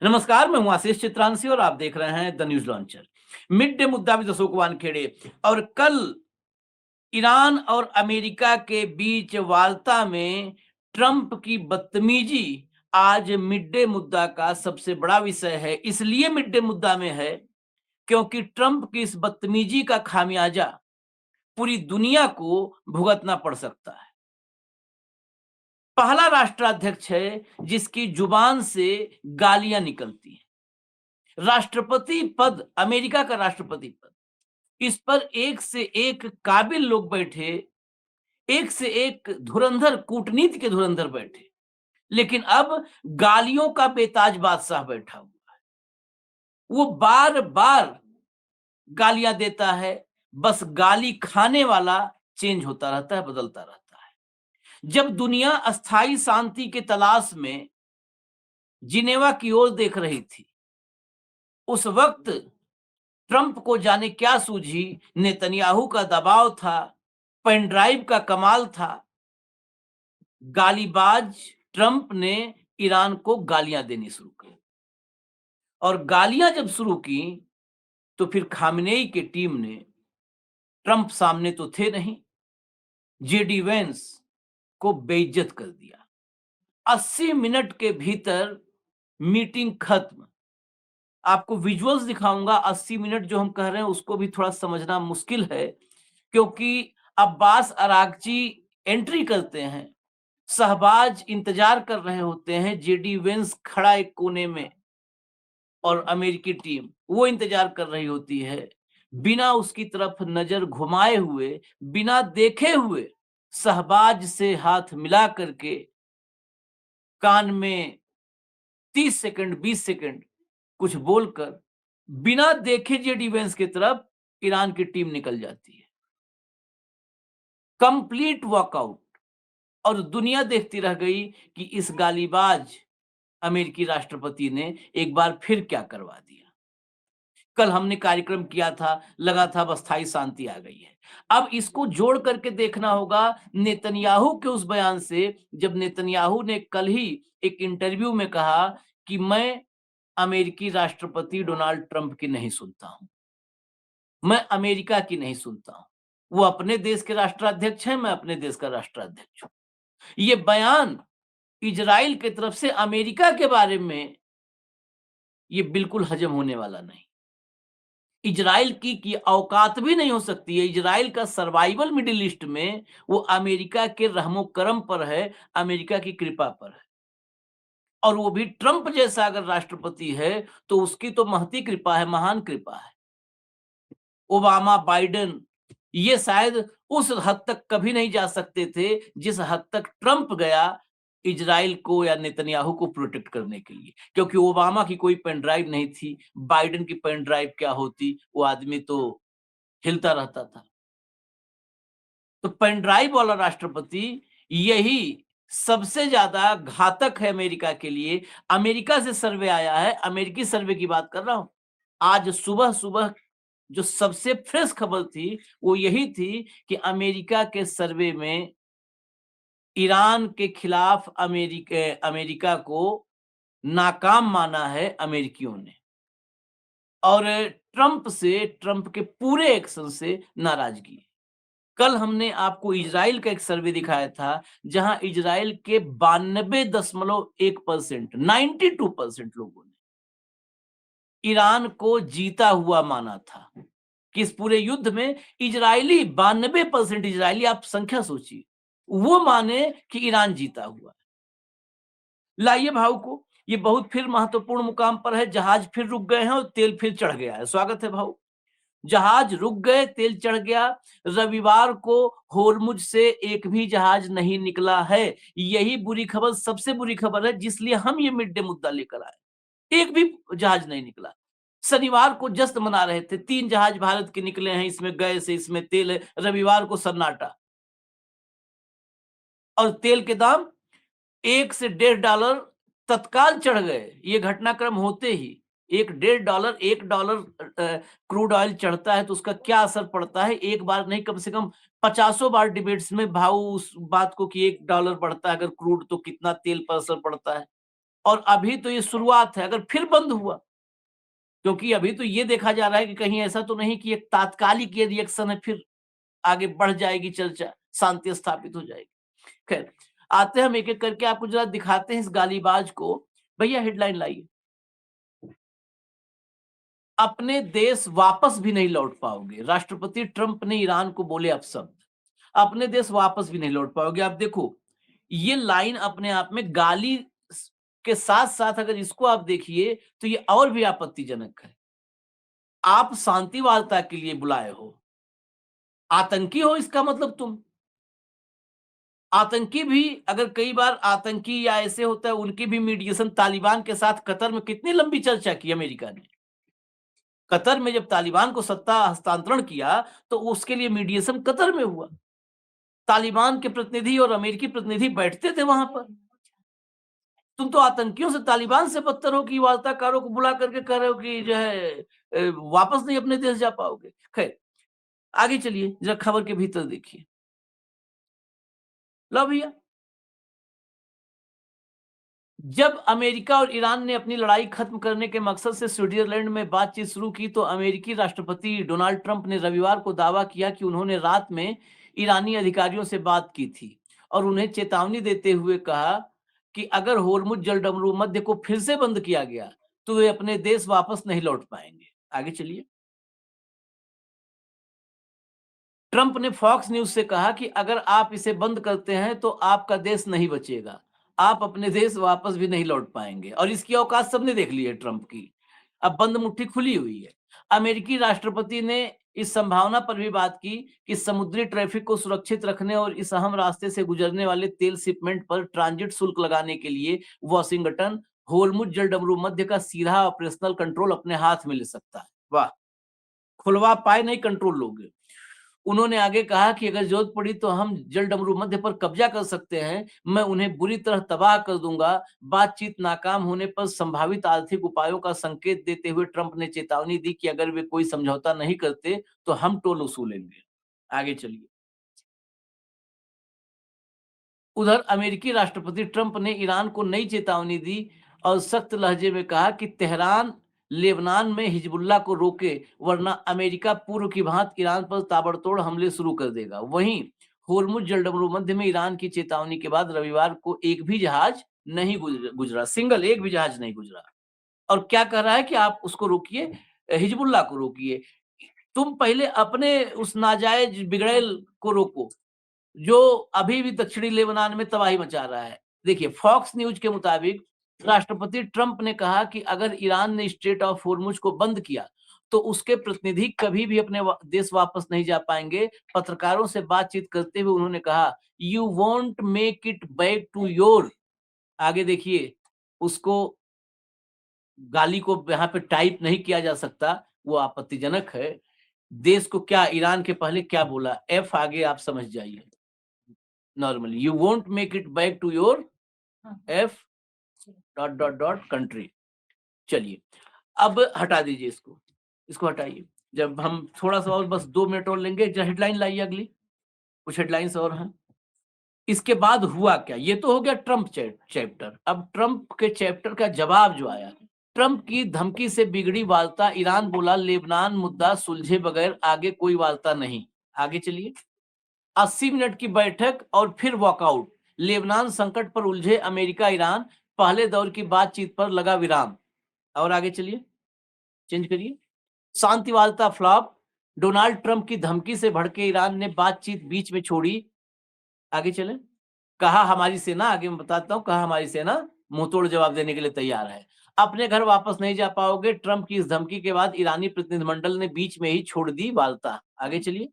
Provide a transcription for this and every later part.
नमस्कार, मैं हूं आशीष चित्रांशी और आप देख रहे हैं the news launcher. Mid day मुद्दा विद अशोक वानखेड़े। और कल ईरान और अमेरिका के बीच वार्ता में ट्रंप की बदतमीजी आज मिड डे मुद्दा का सबसे बड़ा विषय है। इसलिए मिड डे मुद्दा में है क्योंकि ट्रंप की इस बदतमीजी का खामियाजा पूरी दुनिया को भुगतना पड़ सकता है। पहला राष्ट्राध्यक्ष है जिसकी जुबान से गालियां निकलती हैं। राष्ट्रपति पद, अमेरिका का राष्ट्रपति पद, इस पर एक से एक काबिल लोग बैठे, एक से एक धुरंधर, कूटनीति के धुरंधर बैठे, लेकिन अब गालियों का बेताज बादशाह बैठा हुआ है। वो बार बार गालियां देता है, बस गाली खाने वाला चेंज होता रहता है, बदलता रहता है। जब दुनिया अस्थाई शांति के तलाश में जिनेवा की ओर देख रही थी, उस वक्त ट्रंप को जाने क्या सूझी। नेतन्याहू का दबाव था, पेन ड्राइव का कमाल था। गालीबाज ट्रंप ने ईरान को गालियां देनी शुरू की, और गालियां जब शुरू की तो फिर खामनेई की टीम ने, ट्रंप सामने तो थे नहीं, जेडी वेंस को बेइज्जत कर दिया। 80 मिनट के भीतर मीटिंग खत्म। आपको विजुअल्स दिखाऊंगा। 80 मिनट जो हम कह रहे हैं उसको भी थोड़ा समझना मुश्किल है, क्योंकि अब्बास अरागची एंट्री करते हैं, शहबाज इंतजार कर रहे होते हैं, जेडी वेंस खड़ा एक कोने में, और अमेरिकी टीम वो इंतजार कर रही होती है। बिना उसकी तरफ नजर घुमाए हुए, बिना देखे हुए, शहबाज से हाथ मिला करके कान में 30 सेकंड 20 सेकंड कुछ बोलकर, बिना देखे जेडी वेंस की तरफ ईरान की टीम निकल जाती है। Complete walkout. और दुनिया देखती रह गई कि इस गालीबाज अमेरिकी राष्ट्रपति ने एक बार फिर क्या करवा दिया। कल हमने कार्यक्रम किया था, लगा था अब अस्थाई शांति आ गई है। अब इसको जोड़ करके देखना होगा नेतन्याहू के उस बयान से, जब नेतन्याहू ने कल ही एक इंटरव्यू में कहा कि मैं अमेरिकी राष्ट्रपति डोनाल्ड ट्रंप की नहीं सुनता हूं, मैं अमेरिका की नहीं सुनता हूं। वो अपने देश के राष्ट्राध्यक्ष हैं, मैं अपने देश का राष्ट्राध्यक्ष हूं। ये बयान इजराइल की तरफ से अमेरिका के बारे में, ये बिल्कुल हजम होने वाला नहीं। इजराइल की औकात भी नहीं हो सकती है। इजराइल का सर्वाइवल मिडिल ईस्ट में वो अमेरिका के रहमो करम पर है, अमेरिका की कृपा पर है। और वो भी ट्रंप जैसा अगर राष्ट्रपति है तो उसकी तो महती कृपा है, महान कृपा है। ओबामा, बाइडेन, ये शायद उस हद तक कभी नहीं जा सकते थे जिस हद तक ट्रंप गया इजराइल को या नेतन्याहू को प्रोटेक्ट करने के लिए। क्योंकि ओबामा की कोई पेन ड्राइव नहीं थी, बाइडेन की पेन ड्राइव क्या होती, वो आदमी तो हिलता रहता था। तो पेन ड्राइव वाला राष्ट्रपति यही सबसे ज्यादा घातक है अमेरिका के लिए। अमेरिका से सर्वे आया है, अमेरिकी सर्वे की बात कर रहा हूं। आज सुबह सुबह जो सबसे फ्रेश खबर थी वो यही थी कि अमेरिका के सर्वे में ईरान के खिलाफ अमेरिका को नाकाम माना है अमेरिकियों ने, और ट्रंप के पूरे एक्शन से नाराजगी है। कल हमने आपको इजराइल का एक सर्वे दिखाया था, जहां इजराइल के 92.1%, 92% लोगों ने ईरान को जीता हुआ माना था। कि इस पूरे युद्ध में इजरायली 92% इजरायली, आप संख्या सोचिए, वो माने कि ईरान जीता हुआ है। लाइए भाव को, ये बहुत फिर महत्वपूर्ण मुकाम पर है। जहाज फिर रुक गए हैं और तेल फिर चढ़ गया है। स्वागत है भाव। जहाज रुक गए, तेल चढ़ गया। रविवार को होर्मुज से एक भी जहाज नहीं निकला है। यही बुरी खबर, सबसे बुरी खबर है, जिसलिए हम ये मिड डे मुद्दा लेकर आए। एक भी जहाज नहीं निकला। शनिवार को जश्न मना रहे थे, 3 जहाज भारत के निकले हैं, इसमें गैस है, इसमें तेल है। रविवार को सन्नाटा। और तेल के दाम 1 से $1.5 तत्काल चढ़ गए। ये घटनाक्रम होते ही 1 क्रूड ऑयल चढ़ता है तो उसका क्या असर पड़ता है, एक बार नहीं कम से कम 50 बार डिबेट्स में भाव उस बात को कि $1 बढ़ता है अगर क्रूड तो कितना तेल पर असर पड़ता है। और अभी तो ये शुरुआत है, अगर फिर बंद हुआ, क्योंकि अभी तो ये देखा जा रहा है कि कहीं ऐसा तो नहीं कि एक तात्कालिक ये रिएक्शन है, फिर आगे बढ़ जाएगी चर्चा, शांति स्थापित हो जाएगी। खैर, आते हैं हम एक-एक करके आपको ज़रा दिखाते हैं इस गालीबाज को। भैया हेडलाइन लाइए। अपने देश वापस भी नहीं लौट पाओगे। राष्ट्रपति ट्रंप ने ईरान को बोले अपशब्द। अपने देश वापस भी नहीं लौट पाओगे। आप देखो, ये लाइन अपने आप में गाली के साथ-साथ अगर इसको आप देखिए, तो ये और भी आपत्तिजनक है। आप शांति वार्ता के लिए बुलाए हो, आतंकी हो इसका मतलब तुम। आतंकी भी अगर कई बार आतंकी या ऐसे होता है, उनकी भी मीडिएशन तालिबान के साथ कतर में कितनी लंबी चर्चा की अमेरिका ने। कतर में जब तालिबान को सत्ता हस्तांतरण किया, तो उसके लिए मीडिएशन कतर में हुआ। तालिबान के प्रतिनिधि और अमेरिकी प्रतिनिधि बैठते थे वहां पर। तुम तो आतंकियों से, तालिबान से बदतर हो कि वार्ताकारों को बुला करके कह रहे हो कि जो है वापस नहीं अपने देश जा पाओगे। खैर, आगे चलिए, जरा खबर के भीतर देखिए। लो भैया, जब अमेरिका और ईरान ने अपनी लड़ाई खत्म करने के मकसद से स्विट्जरलैंड में बातचीत शुरू की, तो अमेरिकी राष्ट्रपति डोनाल्ड ट्रंप ने रविवार को दावा किया कि उन्होंने रात में ईरानी अधिकारियों से बात की थी और उन्हें चेतावनी देते हुए कहा कि अगर होर्मुज जलडमरू मध्य को फिर से बंद किया गया, तो वे अपने देश वापस नहीं लौट पाएंगे। आगे चलिए। ट्रंप ने फॉक्स न्यूज से कहा कि अगर आप इसे बंद करते हैं तो आपका देश नहीं बचेगा। आप अपने देश वापस भी नहीं लौट पाएंगे, और इसकी औकात सबने देख ली है ट्रंप की। अब बंद मुट्ठी खुली हुई है। अमेरिकी राष्ट्रपति ने इस संभावना पर भी बात की कि समुद्री ट्रैफिक को सुरक्षित रखने और इस अहम रास्ते से गुजरने वाले तेल शिपमेंट पर ट्रांजिट शुल्क लगाने के लिए वॉशिंगटन होर्मुज जलडमरू मध्य का सीधा ऑपरेशनल कंट्रोल अपने हाथ में ले सकता है। वाह, खुलवा पाए नहीं कंट्रोल लोगे। उन्होंने आगे कहा कि अगर जरूरत पड़ी तो हम जलडमरू मध्य पर कब्जा कर सकते हैं। मैं उन्हें बुरी तरह तबाह कर दूंगा। बातचीत नाकाम होने पर संभावित आर्थिक उपायों का संकेत देते हुए ट्रंप ने चेतावनी दी कि अगर वे कोई समझौता नहीं करते तो हम टोल वसूलेंगे। आगे चलिए। उधर अमेरिकी राष्ट्रपति ट्रंप ने ईरान को नई चेतावनी दी और सख्त लहजे में कहा कि तेहरान लेबनान में हिजबुल्लाह को रोके, वरना अमेरिका पूर्व की भांति ईरान पर ताबड़तोड़ हमले शुरू कर देगा। वहीं होर्मुज जलडमरू मध्य में ईरान की चेतावनी के बाद रविवार को एक भी जहाज नहीं गुजरा, सिंगल एक भी जहाज नहीं गुजरा। और क्या कह रहा है कि आप उसको रोकिए, हिजबुल्लाह को रोकिए। तुम पहले अपने उस नाजायज बिगड़ैल को रोको, जो अभी भी दक्षिणी लेबनान में तबाही मचा रहा है। देखिए, फॉक्स न्यूज के मुताबिक राष्ट्रपति ट्रंप ने कहा कि अगर ईरान ने स्ट्रेट ऑफ होर्मुज को बंद किया, तो उसके प्रतिनिधि कभी भी अपने देश वापस नहीं जा पाएंगे। पत्रकारों से बातचीत करते हुए उन्होंने कहा, you want make it back to your. आगे देखिए, उसको गाली को यहाँ पे टाइप नहीं किया जा सकता, वो आपत्तिजनक है। देश को क्या, ईरान के पहले क्या बोला, एफ आगे आप समझ जाइए। Normally you won't make it back to your F dot dot dot country. चलिए, अब हटा दीजिए इसको, इसको हटाइए। जब हम थोड़ा सा और बस 2 मिनट और लेंगे, हेडलाइन लाइए अगली, कुछ हेडलाइंस और हैं। इसके बाद हुआ क्या, ये तो हो गया ट्रंप चैप्टर। अब ट्रंप के चैप्टर का जवाब जो आया, ट्रंप की धमकी से बिगड़ी वार्ता, ईरान बोला लेबनान मुद्दा सुलझे बगैर आगे कोई वार्ता नहीं। आगे चलिए। 80 मिनट की बैठक और फिर वॉकआउट, लेबनान संकट पर उलझे अमेरिका ईरान, पहले दौर की बातचीत पर लगा विराम। और आगे चलिए, चेंज करिए। शांति वार्ता फ्लॉप, डोनाल्ड ट्रंप की धमकी से भड़के ईरान ने बातचीत बीच में छोड़ी। आगे चले। कहा हमारी सेना, आगे मैं बताता हूं, कहा हमारी सेना मुंहतोड़ जवाब देने के लिए तैयार है। अपने घर वापस नहीं जा पाओगे, ट्रंप की इस धमकी के बाद ईरानी प्रतिनिधिमंडल ने बीच में ही छोड़ दी वार्ता। आगे चलिए।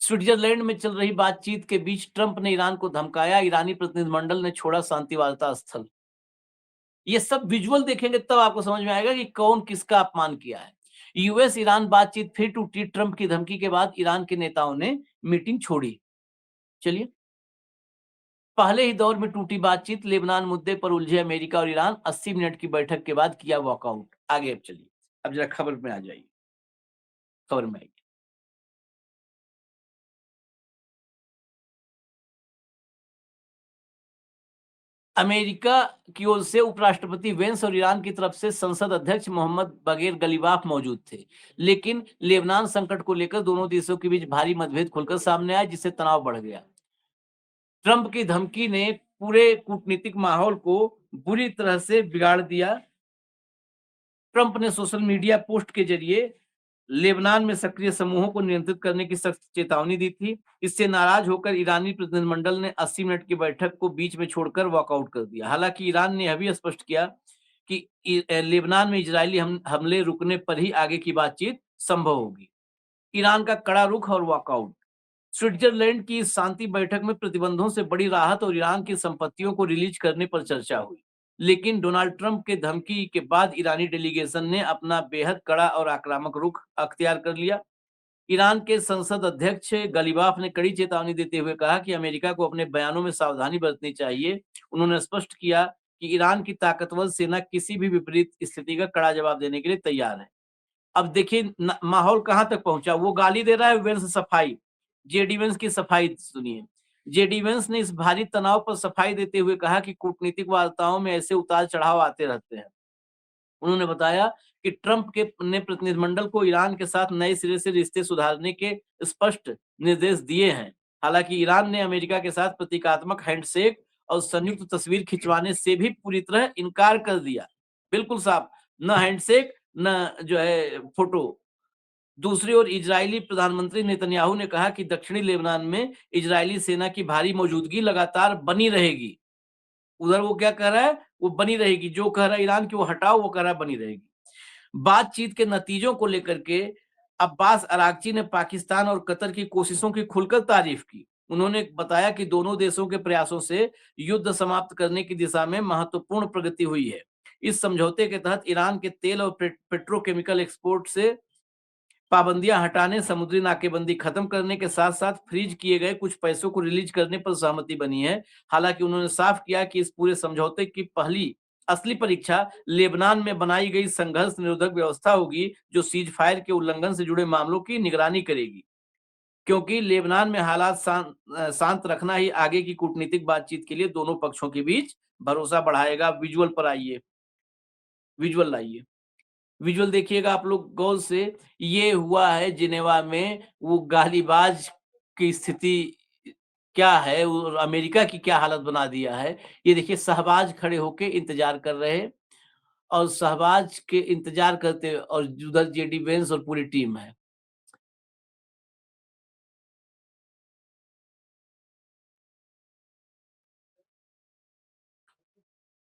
स्विट्जरलैंड में चल रही बातचीत के बीच ट्रंप ने ईरान को धमकाया, ईरानी प्रतिनिधिमंडल ने छोड़ा शांति वार्ता स्थल। ये सब विजुअल देखेंगे तब आपको समझ में आएगा कि कौन किसका अपमान किया है। यूएस ईरान बातचीत फिर टूटी, ट्रंप की धमकी के बाद ईरान के नेताओं ने मीटिंग छोड़ी। चलिए, पहले ही दौर में टूटी बातचीत, लेबनान मुद्दे पर उलझे अमेरिका और ईरान, 80 मिनट की बैठक के बाद किया वॉकआउट। आगे अब चलिए, अब जरा खबर में आ जाइए, खबर में आइए। अमेरिका की ओर से उपराष्ट्रपति वेंस और ईरान की तरफ से संसद अध्यक्ष मोहम्मद बगैर गलीबाफ मौजूद थे। लेकिन लेबनान संकट को लेकर दोनों देशों के बीच भारी मतभेद खुलकर सामने आए, जिससे तनाव बढ़ गया। ट्रंप की धमकी ने पूरे कूटनीतिक माहौल को बुरी तरह से बिगाड़ दिया। ट्रंप ने सोशल मीडिया पोस्ट के जरिए लेबनान में सक्रिय समूहों को नियंत्रित करने की सख्त चेतावनी दी थी। इससे नाराज होकर ईरानी प्रतिनिधिमंडल ने 80 मिनट की बैठक को बीच में छोड़कर वॉकआउट कर दिया। हालांकि ईरान ने यह भी स्पष्ट किया कि लेबनान में इजरायली हमले रुकने पर ही आगे की बातचीत संभव होगी। ईरान का कड़ा रुख और वॉकआउट। स्विट्जरलैंड की इस शांति बैठक में प्रतिबंधों से बड़ी राहत और ईरान की संपत्तियों को रिलीज करने पर चर्चा हुई। लेकिन डोनाल्ड ट्रंप के धमकी के बाद ईरानी डेलीगेशन ने अपना बेहद कड़ा और आक्रामक रुख अख्तियार कर लिया। ईरान के संसद अध्यक्ष गलीबाफ ने कड़ी चेतावनी देते हुए कहा कि अमेरिका को अपने बयानों में सावधानी बरतनी चाहिए। उन्होंने स्पष्ट किया कि ईरान की ताकतवर सेना किसी भी विपरीत स्थिति का कड़ा जवाब देने के लिए तैयार है। अब देखिए माहौल कहां तक पहुंचा। वो गाली दे रहा है, वेंस सफाई। जेडी वेंस की सफाई सुनिए। जेडी वेंस ने इस भारी तनाव पर सफाई देते हुए कहा कि कूटनीतिक वार्ताओं में ऐसे उतार चढ़ाव आते रहते हैं। उन्होंने बताया कि ट्रंप के ने प्रतिनिधिमंडल को ईरान के साथ नए सिरे से रिश्ते सुधारने के स्पष्ट निर्देश दिए हैं। हालांकि ईरान ने अमेरिका के साथ प्रतीकात्मक हैंडशेक और संयुक्त तस्वीर खिंचवाने से भी पूरी तरह इनकार कर दिया। बिल्कुल साफ, न हैंडशेक न जो है फोटो। दूसरी ओर इजरायली प्रधानमंत्री नेतन्याहू ने कहा कि दक्षिणी लेबनान में इजरायली सेना की भारी मौजूदगी लगातार बनी रहेगी। उधर वो क्या कह रहा है, वो बनी रहेगी। जो कह रहा है ईरान की वो हटाओ, वो कह रहा है बनी रहेगी। बातचीत के नतीजों को लेकर के अब्बास अरागची ने पाकिस्तान और कतर की कोशिशों की खुलकर तारीफ की। उन्होंने बताया कि दोनों देशों के प्रयासों से युद्ध समाप्त करने की दिशा में महत्वपूर्ण प्रगति हुई है। इस समझौते के तहत ईरान के तेल और पेट्रोकेमिकल एक्सपोर्ट से पाबंदियां हटाने, समुद्री नाकेबंदी खत्म करने के साथ साथ फ्रीज किए गए कुछ पैसों को रिलीज करने पर सहमति बनी है। हालांकि उन्होंने साफ किया कि इस पूरे समझौते की पहली असली परीक्षा लेबनान में बनाई गई संघर्ष निरोधक व्यवस्था होगी, जो सीज फायर के उल्लंघन से जुड़े मामलों की निगरानी करेगी। क्योंकि लेबनान में हालात शांत रखना ही आगे की कूटनीतिक बातचीत के लिए दोनों पक्षों के बीच भरोसा बढ़ाएगा। विजुअल पर आइए, विजुअल लाइए। विजुअल देखिएगा आप लोग गौर से। ये हुआ है जिनेवा में। वो गालीबाज की स्थिति क्या है और अमेरिका की क्या हालत बना दिया है। ये देखिए शहबाज खड़े होके इंतजार कर रहे हैं और शहबाज के इंतजार करते और उधर जेडी वेंस और पूरी टीम है।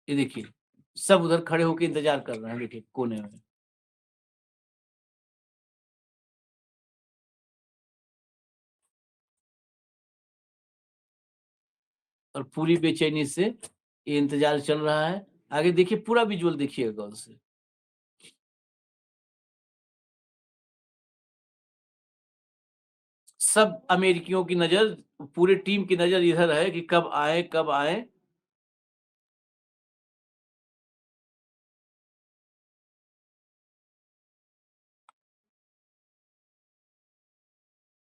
ये देखिए सब उधर खड़े होके इंतजार कर रहे हैं, देखिए कोने में। और पूरी बेचैनी से ये इंतजार चल रहा है। आगे देखिए पूरा विजुअल देखिएगा गौर से। सब अमेरिकियों की नज़र, पूरी टीम की नज़र इधर है कि कब आएँ, कब आएँ।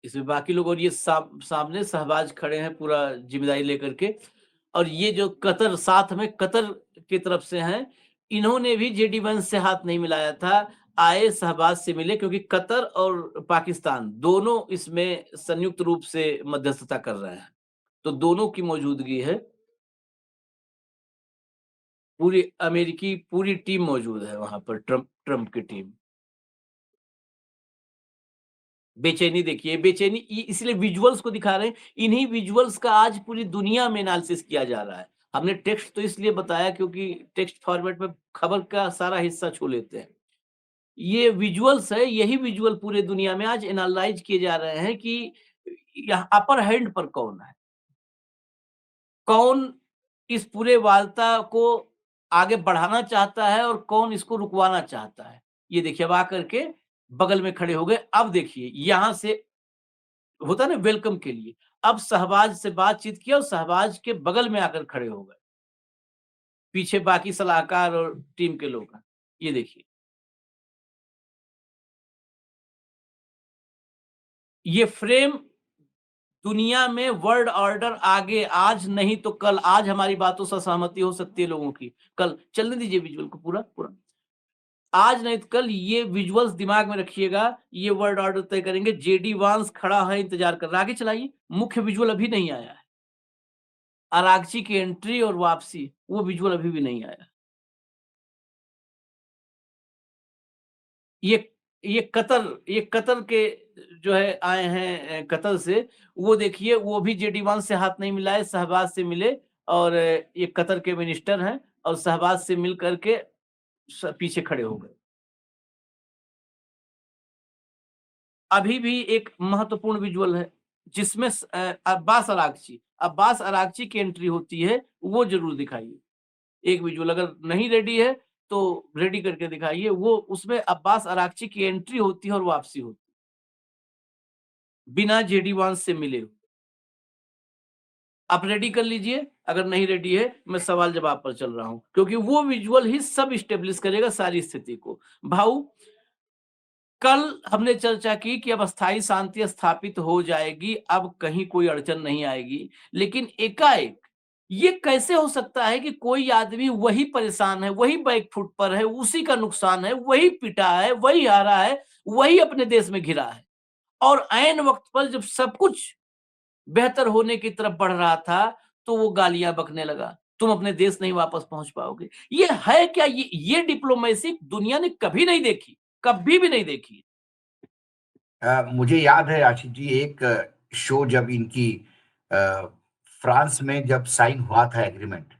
इसमें बाकी लोग और ये सामने शहबाज खड़े हैं पूरा ज़िम्मेदारी लेकर के। और ये जो कतर साथ में कतर की तरफ से हैं, इन्होंने भी जेडी वंश से हाथ नहीं मिलाया था। आए शहबाज से मिले क्योंकि कतर और पाकिस्तान दोनों इसमें संयुक्त रूप से मध्यस्थता कर रहे हैं। तो दोनों की मौजूदगी है। पूरी अमेरिकी पूरी टीम मौजूद है वहाँ पर, ट्रम्प ट्रम्प की टीम। बेचैनी देखिए, बेचैनी इसलिए विजुअल्स को दिखा रहे हैं। इन्हीं विजुअल्स का आज पूरी दुनिया में एनालिसिस किया जा रहा है। हमने टेक्स्ट तो इसलिए बताया क्योंकि टेक्स्ट फॉर्मेट में खबर का सारा हिस्सा छू लेते हैं। ये विजुअल्स है, यही विजुअल पूरे दुनिया में आज एनालाइज किए जा रहे हैं कि यहाँ अपर हैंड पर कौन है? कौन इस पूरे वार्ता को आगे बढ़ाना चाहता है और कौन इसको रुकवाना चाहता है? ये देखिए अब आकर के बगल में खड़े हो गए। अब देखिए यहाँ से होता है ना वेलकम के लिए। अब शहबाज से बातचीत किया और शहबाज के बगल में आकर खड़े हो गए। पीछे बाकी सलाहकार और टीम के लोग हैं। ये देखिए, ये फ्रेम दुनिया में वर्ल्ड ऑर्डर आगे आज नहीं तो कल, आज हमारी बातों से सहमति हो सकती है लोगों की, कल चलने दीजिए विजुअल को पूरा, पूरा। आज नहीं तो कल ये विजुअल्स दिमाग में रखिएगा, ये वर्ल्ड ऑर्डर तय करेंगे। जेडी वांस खड़ा है, इंतज़ार कर रहा है। आगे चलाइए, मुख्य विजुअल अभी नहीं आया है। अरागची की एंट्री और वापसी, वो विजुअल अभी भी नहीं आया। ये ये कतर के जो है आए हैं कतर से, वो देखिए वो भी जेडी वांस से हाथ नहीं मिलाए, शहबाज से मिले और ये कतर के मिनिस्टर हैं और शहबाज से मिल कर के पीछे खड़े हो गए। अभी भी एक महत्वपूर्ण विजुअल है जिसमें अब्बास अरागची की एंट्री होती है, वो ज़रूर दिखाइए। एक विजुअल अगर नहीं रेडी है, तो रेडी करके दिखाइए। वो उसमें अब्बास अरागची की एंट्री होती है और वापसी होती है, बिना जेडी वांस से मिले हुए। आप रेडी कर लीजिए, अगर नहीं रेडी है, मैं सवाल-जवाब पर चल रहा हूँ, क्योंकि वो विजुअल ही सब एस्टेब्लिश करेगा सारी स्थिति को। भाऊ, कल हमने चर्चा की कि अब अस्थायी शांति स्थापित हो जाएगी, अब कहीं कोई अड़चन नहीं आएगी। लेकिन एकाएक ये कैसे हो सकता है कि कोई आदमी वही परेशान है, वही बैकफुट पर है, उसी का नुकसान है, वही पिटा है, वही हारा है, वही अपने देश में घिरा है और ऐन वक़्त पर जब सब कुछ बेहतर होने की तरफ बढ़ रहा था, तो वो गालियाँ बकने लगा। तुम अपने देश नहीं वापस पहुँच पाओगे। ये है क्या? ये डिप्लोमेसी दुनिया ने कभी नहीं देखी, कभी भी नहीं देखी। मुझे याद है आशीष जी एक शो जब इनकी अ, फ्रांस में जब साइन हुआ था एग्रीमेंट,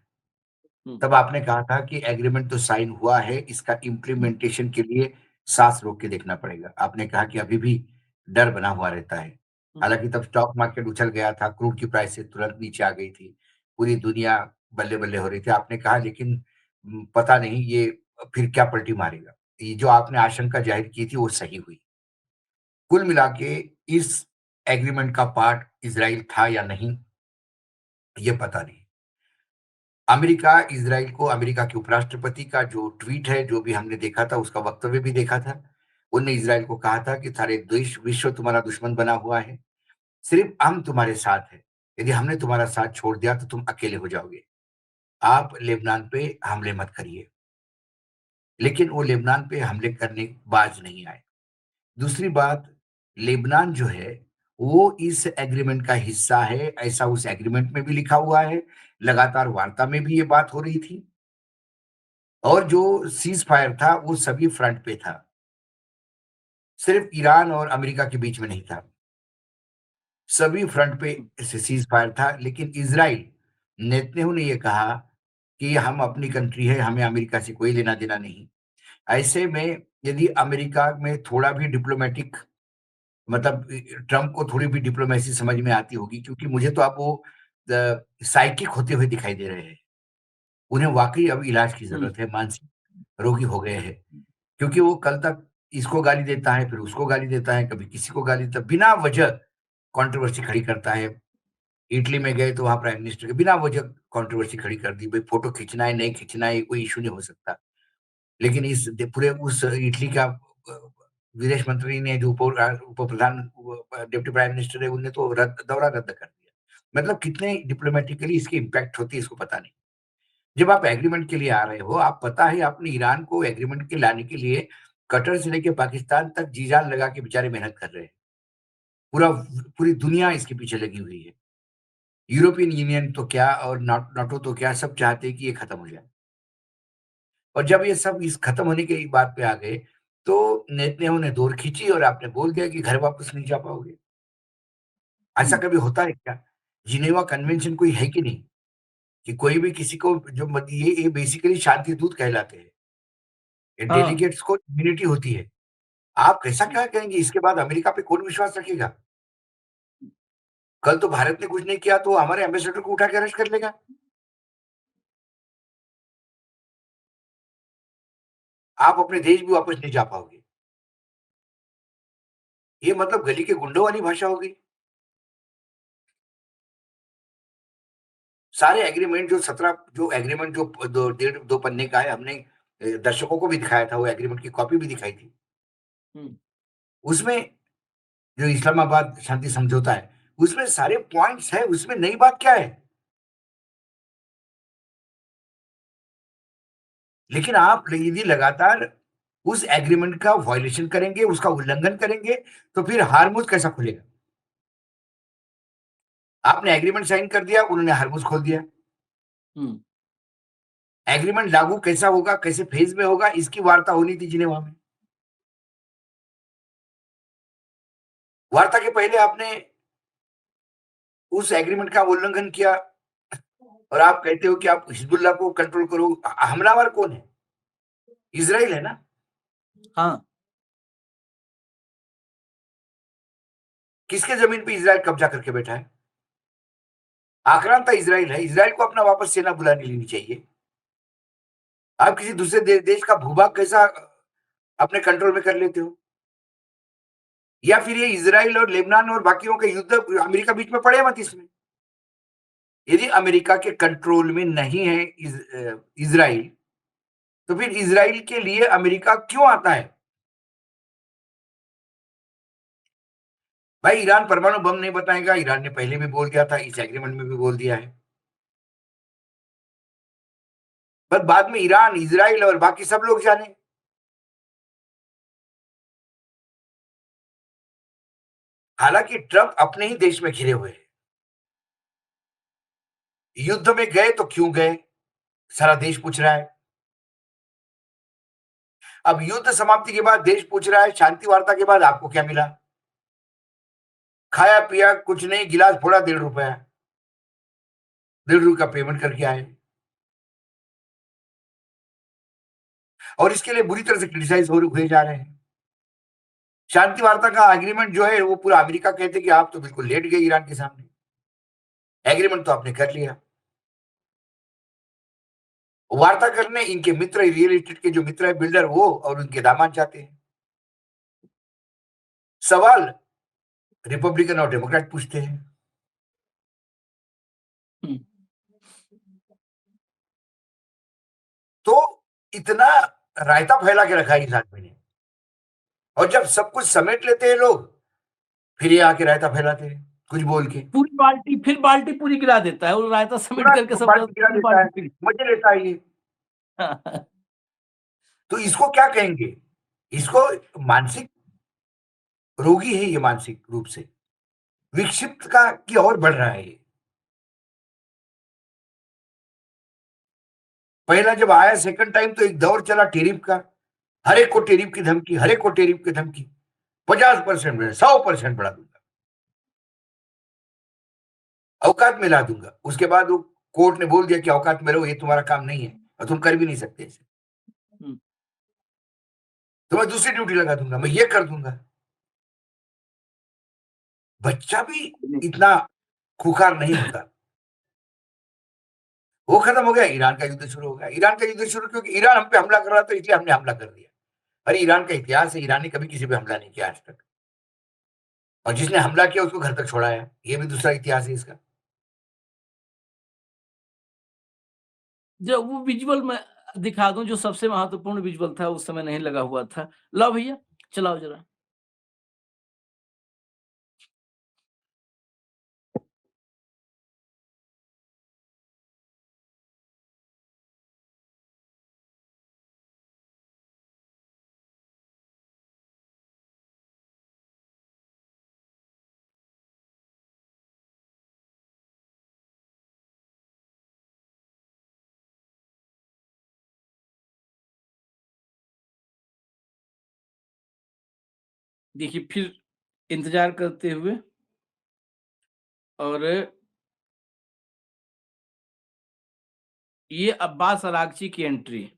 हुँ। तब आपने कहा था कि एग्रीमेंट तो साइन हुआ है, इसका इम्प्लीमेंटेशन के लिए साँस रोक के देखना पड़ेगा। आपने कहा कि अभी भी डर बना हुआ रहता है। हुँ, हालाँकि तब स्टॉक मार्केट उछल गया था, क्रूड की प्राइसेज़ तुरंत नीचे आ गई थी। पूरी दुनिया बल्ले-बल्ले हो रही थी। आपने कहा लेकिन पता नहीं ये फिर क्या पलटी मारेगा। ये जो आपने आशंका ज़ाहिर की थी वो सही हुई। कुल मिला के इस एग्रीमेंट का पार्ट इज़राइल था या नहीं, ये पता नहीं। अमेरिका, इज़राइल को अमेरिका के उपराष्ट्रपति का जो ट्वीट है, जो भी हमने देखा था, उसका वक्तव्य भी देखा था। उन्होंने इज़राइल को कहा था कि सारे देश विश्व तुम्हारा दुश्मन बना हुआ है, सिर्फ़ हम तुम्हारे साथ हैं। यदि हमने तुम्हारा साथ छोड़ दिया तो तुम अकेले हो जाओगे। आप लेबनान पे हमले मत करिए। लेकिन वो लेबनान पे हमले करने बाज नहीं आए। दूसरी बात, लेबनान जो है, वो इस एग्रीमेंट का हिस्सा है, ऐसा उस एग्रीमेंट में भी लिखा हुआ है। लगातार वार्ता में भी ये बात हो रही थी और जो सीज़ फायर था, वो सभी फ्रंट पे था। सिर्फ़ ईरान और अमेरिका के बीच में नहीं था। सभी फ्रंट पे हुँ, सीज़ फायर था, लेकिन इज़राइल, नेतन्याहू ने ये कहा कि हम अपनी कंट्री है, हमें अमेरिका से कोई लेना-देना नहीं। ऐसे में यदि अमेरिका में थोड़ा भी डिप्लोमैटिक मतलब ट्रम्प को थोड़ी भी डिप्लोमेसी समझ में आती होगी क्योंकि मुझे तो अब वो साइकिक होते हुए दिखाई दे रहे हैं। उन्हें वाक़ई अब इलाज की हुँ, ज़रूरत है, मानसिक रोगी हो गए हैं। क्योंकि वो कल तक इसको गाली देता है, फिर उसको गाली देता है, कभी किसी को गाली देता है, बिना वजह कंट्रोवर्सी खड़ी करता है। इटली में गए तो वहाँ प्राइम मिनिस्टर के बिना वजह कंट्रोवर्सी खड़ी कर दी, भई फ़ोटो खींचना है, नहीं खींचना है, ये कोई इश्यू नहीं हो सकता। लेकिन इस दे पूरे उस इटली का विदेश मंत्री ने जो उप प्रधान डिप्टी प्राइम मिनिस्टर है, उन्होंने तो दौरा रद्द कर दिया। मतलब कितने डिप्लोमैटिकली इसकी इम्पैक्ट होती है, इसको पता नहीं। जब आप एग्रीमेंट के लिए आ रहे हो, आप पता है आपने ईरान को एग्रीमेंट के लाने के लिए कतर से लेके पाकिस्तान तक जी-जान लगा के बेचारे मेहनत कर रहे हैं। पूरी दुनिया इसके पीछे लगी हुई है। यूरोपियन यूनियन तो क्या और नाटो तो क्या, सब चाहते हैं कि ये खत्म हो जाए। और जब ये सब इस खत्म होने की बात पे आ गए, तो नेतन्याहू ने दौड़ खींची और आपने बोल दिया कि घर वापस नहीं जा पाओगे। ऐसा हुँ। कभी होता है क्या? जिनेवा कन्वेंशन कोई है कि नहीं? कि कोई भी किसी को जो मत ये बेसिकली शांति दूत कहलाते हैं। ये हाँ। डेलीगेट्स को इम्यूनिटी होती है। आप कैसा क्या कहेंगे? इसके बाद अमेरिका पे कौन विश्वास रखेगा? कल तो भारत ने कुछ नहीं किया तो हमारे एम्बेसडर को उठा के अरेस्ट कर लेगा। आप अपने देश भी वापस नहीं जा पाओगे। ये मतलब गली के गुंडों वाली भाषा हो गई। सारे एग्रीमेंट जो 17 जो एग्रीमेंट जो दो डेढ़ 2 पन्ने का है, हमने दर्शकों को भी दिखाया था, वो एग्रीमेंट की कॉपी भी दिखाई थी। हुँ, उसमें जो इस्लामाबाद शांति समझौता है, उसमें सारे पॉइंट्स हैं, उसमें नई बात क्या है? लेकिन आप यदि लगातार उस एग्रीमेंट का वायलेशन करेंगे, उसका उल्लंघन करेंगे, तो फिर हार्मुज़ कैसा खुलेगा? आपने एग्रीमेंट साइन कर दिया, उन्होंने हार्मुज़ खोल दिया। हुँ। एग्रीमेंट लागू कैसा होगा, कैसे फेज़ में होगा, इसकी वार्ता होनी थी जिनेवा में। वार्ता के पहले आपने उस एग्रीमेंट का उल्लंघन किया और आप कहते हो कि आप हिज़्बुल्लाह को कंट्रोल करो। हमलावर कौन है? इज़राइल है ना? हाँ। किसके ज़मीन पे इज़राइल कब्ज़ा करके बैठा है? आक्रांता इज़राइल है। इज़राइल को अपना वापस सेना बुला लेनी चाहिए। आप किसी दूसरे देश का भूभाग कैसा अपने कंट्रोल में कर लेते हो? या फिर ये इज़राइल और लेबनान और बाकियों के युद्ध अमेरिका बीच में पड़े मत इसमें। यदि अमेरिका के कंट्रोल में नहीं है इज़राइल, तो फिर इज़राइल के लिए अमेरिका क्यों आता है? भाई ईरान परमाणु बम नहीं बनाएगा, ईरान ने पहले भी बोल दिया था, इस एग्रीमेंट में भी बोल दिया है। पर बाद में ईरान, इज़राइल और बाकी सब लोग जाने। हालाँकि ट्रम्प अपने ही देश में घिरे हुए हैं। युद्ध में गए तो क्यों गए? सारा देश पूछ रहा है। अब युद्ध समाप्ति के बाद देश पूछ रहा है, शांति वार्ता के बाद आपको क्या मिला? खाया-पिया कुछ नहीं, गिलास फोड़ा ₹1.5 ₹1.5 का पेमेंट करके आए और इसके लिए बुरी तरह से क्रिटिसाइज़ हो हुए जा रहे हैं। शांति वार्ता का एग्रीमेंट जो है वो पूरा अमेरिका कहते कि आप तो बिल्कुल लेट गए ईरान के सामने। एग्रीमेंट तो आपने कर लिया। वार्ता करने इनके मित्र रियल एस्टेट के जो मित्र है बिल्डर वो और उनके दामाद जाते हैं। सवाल रिपब्लिकन और डेमोक्रेट पूछते हैं। हुँ। तो इतना रायता फैला के रखा है इस आदमी ने और जब सब कुछ समेट लेते हैं लोग, फिर ये आके रायता फैलाते हैं, कुछ बोल के। फिर बाल्टी पूरी गिरा देता है, वो रायता समेट पूरा करके सब बाल्टी गिरा पूरी देता है, बाल्टी फिर मज़े लेता है ये। तो इसको क्या कहेंगे? इसको मानसिक रोगी है ये मानसिक रूप से। विक्षिप्त का की ओर बढ़ रहा है ये। पहला जब आया सेकंड टाइम तो एक दौर चला टेरिफ का। हर एक को टेरिफ की धमकी, हर एक को टेरिफ की धमकी। 50% बढ़ा, 100% बढ़ा दूँगा। औकात में ला दूँगा। उसके बाद वो कोर्ट ने बोल दिया कि औकात में रहो, ये तुम्हारा काम नहीं है और तुम कर भी नहीं सकते इसे। हुँ। तो मैं दूसरी ड्यूटी लगा दूँगा, मैं ये कर दूँगा। बच्चा भी इतना खूंखार नहीं होता। वो खत्म हो गया, ईरान का युद्ध शुरू हो गया। ईरान का युद्ध शुरू क्योंकि ईरान हम पे हमला कर रहा था इसलिए हमने हमला कर दिया। अरे ईरान का इतिहास है, ईरान ने कभी किसी पे हमला नहीं किया आज तक और जिसने हमला किया उसको घर तक छोड़ाया। ये भी दूसरा इतिहास है इसका। जो वो विज़ुअल मैं दिखा दूँ जो सबसे महत्वपूर्ण विज़ुअल था उस समय नहीं लगा हुआ था। लाओ भैया, चलाओ ज़रा। देखिए फिर इंतज़ार करते हुए और ये अब्बास अरागची की एंट्री।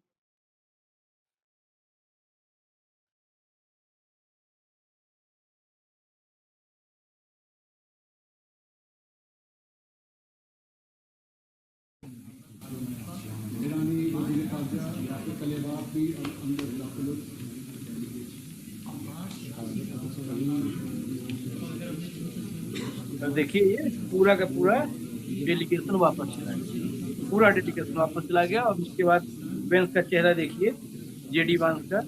और देखिए ये पूरा का पूरा डेलीगेशन वापस चला गया। पूरा डेलीगेशन वापस चला गया और उसके बाद वेंस का चेहरा देखिए, जेडी वांस का,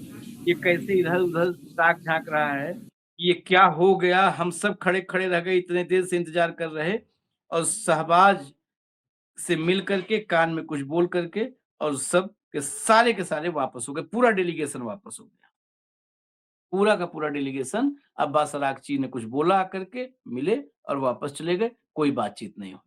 ये कैसे इधर-उधर ताक झाँक रहा है ये क्या हो गया? हम सब खड़े-खड़े रह गए, इतने देर से इंतज़ार कर रहे और शहबाज से मिल करके, कान में कुछ बोल करके और सब के सारे वापस हो गए। पूरा डेलीगेशन वापस हो गया। पूरा का पूरा डेलीगेशन अब्बास अरागची ने कुछ बोला आकर के, मिले और वापस चले गए, कोई बातचीत नहीं हुई।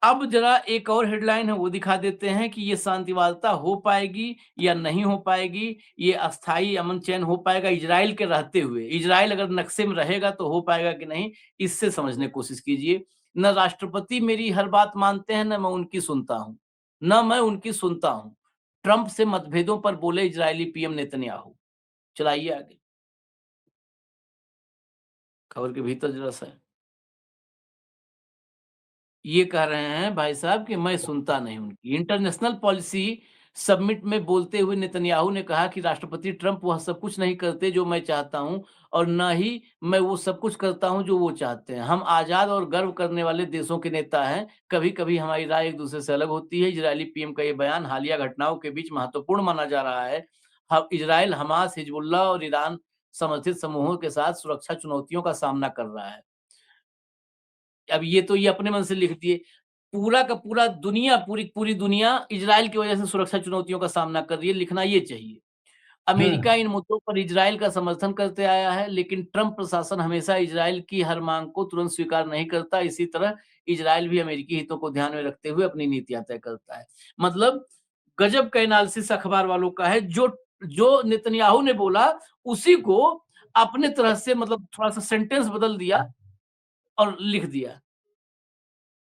अब ज़रा एक और हेडलाइन है वो दिखा देते हैं कि ये शांति वार्ता हो पाएगी या नहीं हो पाएगी, ये अस्थायी अमन-चैन हो पाएगा इज़राइल के रहते हुए। इज़राइल अगर नक्शे में रहेगा तो हो पाएगा कि नहीं, इससे समझने की कोशिश कीजिए। ना राष्ट्रपति मेरी हर बात मानते हैं, ना मैं उनकी सुनता हूँ। ना मैं उनकी सुनता हूँ। ट्रंप से मतभेदों पर बोले इज़राइली पीएम नेतन्याहू। चलाइए आगे, खबर के भीतर ज़रा-सा ये कह रहे हैं भाई साहब कि मैं सुनता नहीं उनकी। इंटरनेशनल पॉलिसी सबमिट में बोलते हुए नेतन्याहू ने कहा कि राष्ट्रपति ट्रंप वह सब कुछ नहीं करते जो मैं चाहता हूं और न ही मैं वो सब कुछ करता हूं जो वो चाहते हैं। हम आजाद और गर्व करने वाले देशों के नेता हैं। कभी-कभी हमारी राय एक दूसरे से अलग होती है। इजरायली पीएम का ये बयान हालिया घटनाओं के बीच महत्वपूर्ण माना जा रहा है। हम इजरायल, हमास, हिजबुल्लाह और ईरान समर्थित समूहों के साथ सुरक्षा चुनौतियों का सामना कर रहा है। अब ये अपने मन से लिख दिए। पूरा का पूरा दुनिया पूरी पूरी दुनिया इज़राइल की वजह से सुरक्षा चुनौतियों का सामना कर रही है, लिखना ये चाहिए। हुँ, अमेरिका इन मुद्दों पर इज़राइल का समर्थन करते आया है, लेकिन ट्रंप प्रशासन हमेशा इज़राइल की हर मांग को तुरंत स्वीकार नहीं करता। इसी तरह इज़राइल भी अमेरिकी हितों को ध्यान में रखते हुए अपनी नीतियाँ तय करता है। मतलब गजब का एनालिसिस अखबार वालों का है, जो जो नेतन्याहू ने बोला, उसी को अपने तरह से मतलब थोड़ा-सा सेंटेंस बदल दिया और लिख दिया।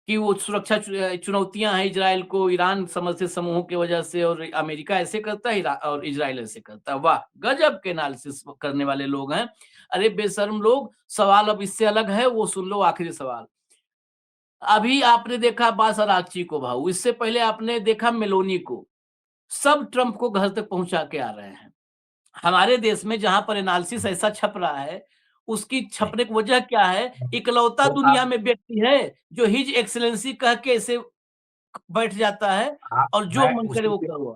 कि वो सुरक्षा चुनौतियाँ हैं इज़राइल को ईरान समर्थित समूहों की वजह से और अमेरिका ऐसे करता है और इज़राइल ऐसे करता है। वाह! गज़ब के एनालिसिस करने वाले लोग हैं। अरे बेशर्म लोग, सवाल अब इससे अलग है, वो सुन लो आखिरी सवाल। अभी आपने देखा अब्बास अरागची को भाऊ, इससे पहले आपने देखा मेलोनी को। सब ट्रंप को घर तक पहुँचा के आ रहे हैं। हमारे देश में जहाँ पर एनालिसिस ऐसा छप रहा है, उसकी नहीं, छपने की वजह क्या है? इकलौता तो दुनिया में व्यक्ति है, जो हिज एक्सेलेंसी कह के ऐसे बैठ जाता है आप और जो मैं मन करे वो करो।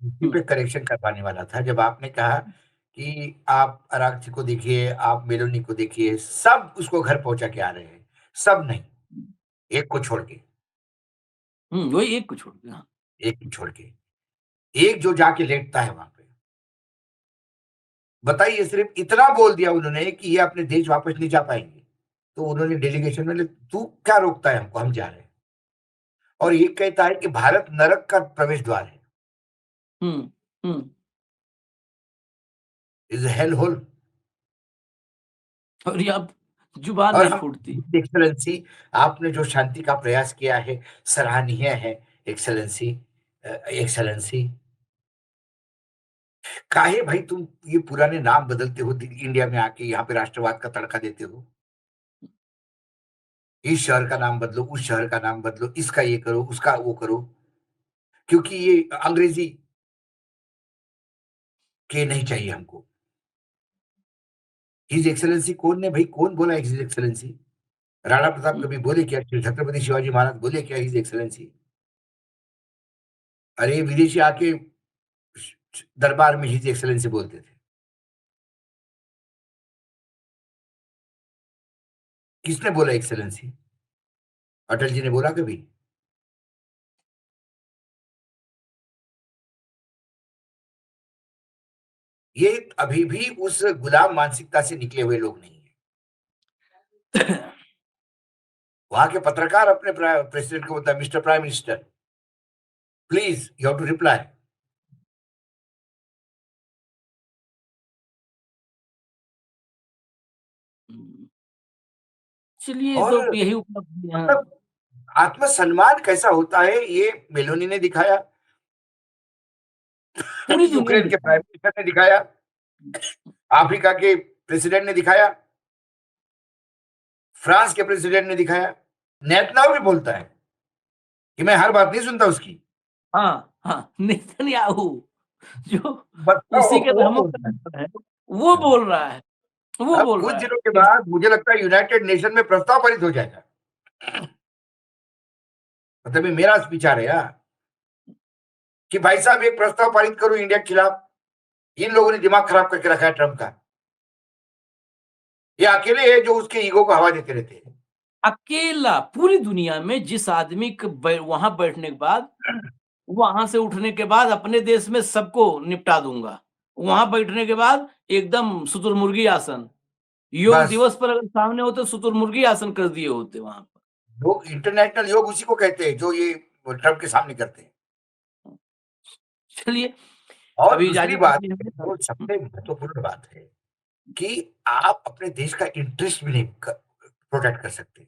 उसी हुँ, पे करेक्शन करवाने वाला था। जब आपने कहा कि आप अरागची को देखिए, आप मेलोनी को देखिए, सब उसको घर पहुँचा के आ रहे हैं। सब नहीं, एक को छोड़ के, हुँ, वही एक को छोड़ के हाँ। एक को छोड़ के। एक जो जाके लेटता है वहाँ पे। बताइए सिर्फ़ इतना बोल दिया उन्होंने कि ये अपने देश वापस नहीं जा पाएँगे। तो उन्होंने डेलीगेशन में तू क्या रोकता है हमको? हम जा रहे हैं। और ये कहता है कि भारत नरक का प्रवेश द्वार है, हुँ, हुँ इज़ अ हेल होल। और ये अब जुबान और नहीं हम फूटती। एक्सेलेंसी आपने जो शांति का प्रयास किया है, सराहनीय है एक्सेलेंसी एक्सेलेंसी। काहे भाई तुम ये पुराने नाम बदलते हो, इंडिया में आके यहाँ पे राष्ट्रवाद का तड़का देते हो? इस शहर का नाम बदलो, उस शहर का नाम बदलो, इसका ये करो, उसका वो करो, क्योंकि ये अंग्रेज़ी के नहीं चाहिए हमको। हिज़ एक्सेलेंसी कौन ने भाई कौन बोला हिज़ एक्सेलेंसी? राणा प्रताप हुँ, कभी बोले क्या? छत्रपति शिवाजी महाराज बोले क्या हिज़ एक्सेलेंसी? अरे विदेशी आके दरबार में हिज़ एक्सेलेंसी बोलते थे। किसने बोला एक्सेलेंसी? अटल जी ने बोला कभी? ये अभी भी उस गुलाम मानसिकता से निकले हुए लोग नहीं हैं। वहाँ के पत्रकार अपने प्रेसिडेंट को बोलता है mister prime minister, please you have to reply. हुँ। चलिए और तो यही उपलब्धि हाँ। मतलब आत्मसम्मान कैसा होता है ये मेलोनी ने दिखाया, पूरी दुनिया यूक्रेन के दिखाई। प्राइम मिनिस्टर ने दिखाया, अफ्रीका के प्रेसिडेंट ने दिखाया, फ्रांस के प्रेसिडेंट ने दिखाया। नेतन्याहू भी बोलता है कि मैं हर बात नहीं सुनता उसकी। हाँ, हाँ, नेतन्याहू जो बताओ उसी के वो रहमो बोलता है। करम पर है, वो हाँ, बोल रहा है, वो अब बोल कुछ रहा है। दिनों के बाद मुझे लगता है यूनाइटेड नेशन में प्रस्ताव पारित हो जाएगा। मतलब ये मेरा विचार है कि भाई साहब एक प्रस्ताव पारित करो इंडिया के खिलाफ। इन लोगों ने दिमाग खराब करके रखा है ट्रंप का। ये अकेले है जो उसके ईगो को हवा देते रहते हैं। अकेला पूरी दुनिया में जिस आदमी के वहां बैठने के बाद, वहां से उठने के बाद अपने देश में सबको निपटा दूंगा, वहां बैठने के बाद एकदम शुतुरमुर्गी आसन, योग बस दिवस पर अगर सामने होते शुतुरमुर्गी आसन कर दिए होते वहां पर। लोग इंटरनेशनल योग उसी को कहते हैं जो ये ट्रम्प के सामने करते हैं। चलिए, और अभी दूसरी इजाजत बात, दीजिए हमें। जो सबसे महत्वपूर्ण बात है कि आप अपने देश का इंटरेस्ट भी नहीं प्रोटेक्ट कर सकते।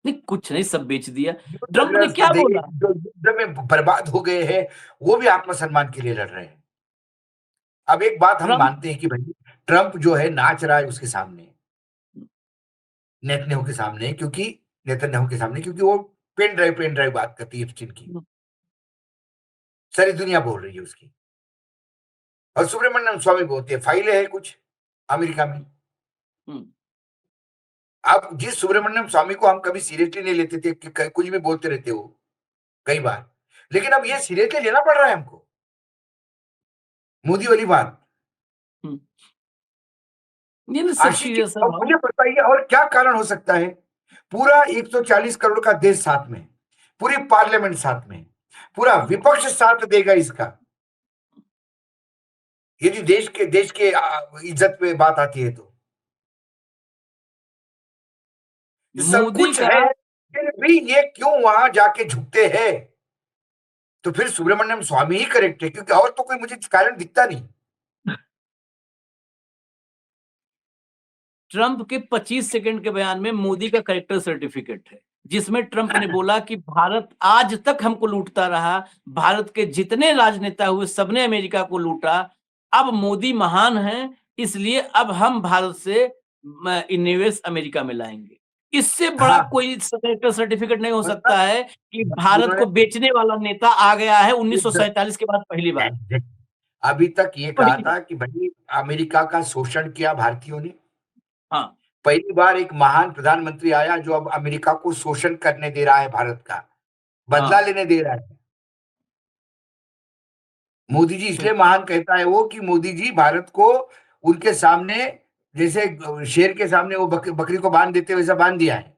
नहीं, कुछ नहीं, सब बेच दिया। जो लड़ ट्रम्प रहा है ने उसका क्या देश बोला? जो युद्ध में बर्बाद हो गए हैं, वो भी आत्मसम्मान के लिए लड़ रहे हैं। अब एक बात हम ट्रम्प मानते हैं कि भाई ट्रम्प जो है नाच रहा है उसके सामने, नेतन्याहू के सामने, क्योंकि वो पेन ड्राइव बात करती है चीन की। सारी दुनिया बोल रही है उसकी। और सुब्रमण्यम स्वामी बोलते हैं फाइलें हैं कुछ अमेरिका में। हम्म, आप जिस सुब्रमण्यम स्वामी को हम कभी सीरियसली नहीं लेते थे कि कुछ भी बोलते रहते हो कई बार, लेकिन अब ये सीरियसली लेना पड़ रहा है हमको। मोदी वाली बात। हम्म, ये ना सब आशीष जी, सीरियस है अब भाऊ। मुझे बताइए और क्या कारण हो सकता है? पूरा 140 करोड़ का देश साथ में, पूरी पार्लियामेंट साथ में, पूरा विपक्ष साथ देगा इसका। यदि देश के इज्जत पे बात आती है तो ये सब मोदी कुछ का है, फिर भी ये क्यों वहां जाके झुकते हैं? तो फिर सुब्रमण्यम स्वामी ही करेक्ट है, क्योंकि और तो कोई मुझे कारण दिखता नहीं। ट्रंप के 25 सेकंड के बयान में मोदी का करेक्टर सर्टिफिकेट है, जिसमें ट्रंप ने बोला कि भारत आज तक हमको लूटता रहा, भारत के जितने राजनेता हुए सबने अमेरिका को लूटा, अब मोदी महान हैं, इसलिए अब हम भारत से निवेश अमेरिका में लाएंगे। इससे बड़ा हाँ, कोई करेक्टर सर्टिफिकेट नहीं हो सकता मतलब है कि भारत को उन्होंने बेचने वाला नेता आ गया है एकदम 1947 के बाद पहली बार। एग्जैक्ट अभी तक ये कहा पहली बार। था कि भाई अमेरिका का शोषण किया भारतीयों ने। हाँ, पहली बार एक महान प्रधानमंत्री आया जो अब अमेरिका को शोषण करने दे रहा है, भारत का बदला हाँ, लेने दे रहा है। मोदी जी इसलिए बिल्कुल। महान कहता है वो कि मोदी जी भारत को उनके सामने, जैसे शेर के सामने वो बकरी को बांध देते वैसा बांध दिया है।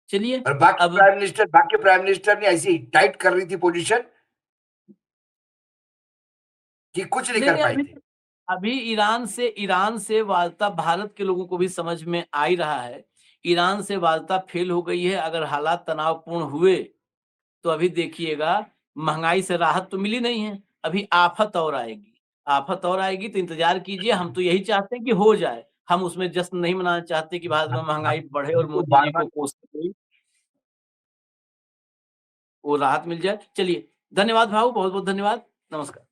चलिए, और अब बाकी प्राइम मिनिस्टर ने ऐसी टाइट कर रही थी पोजीशन कि कुछ नहीं कर नहीं, पाए अभी थे। अभी ईरान से वार्ता भारत के लोगों को भी समझ में आ ही रहा है। ईरान से वार्ता फेल हो गई है। अगर हालात तनावपूर्ण हुए तो अभी देखिएगा, महंगाई से राहत तो मिली नहीं है, अभी आफत और आएगी। आफत और आएगी तो इंतजार कीजिए। हम तो यही चाहते हैं कि हो जाए। हम उसमें जश्न नहीं मनाना चाहते कि भारत में महंगाई बढ़े और तो मोदी बार जी बार को कोसते हुए वो राहत मिल जाए। चलिए, धन्यवाद भाऊ, बहुत बहुत धन्यवाद। नमस्कार।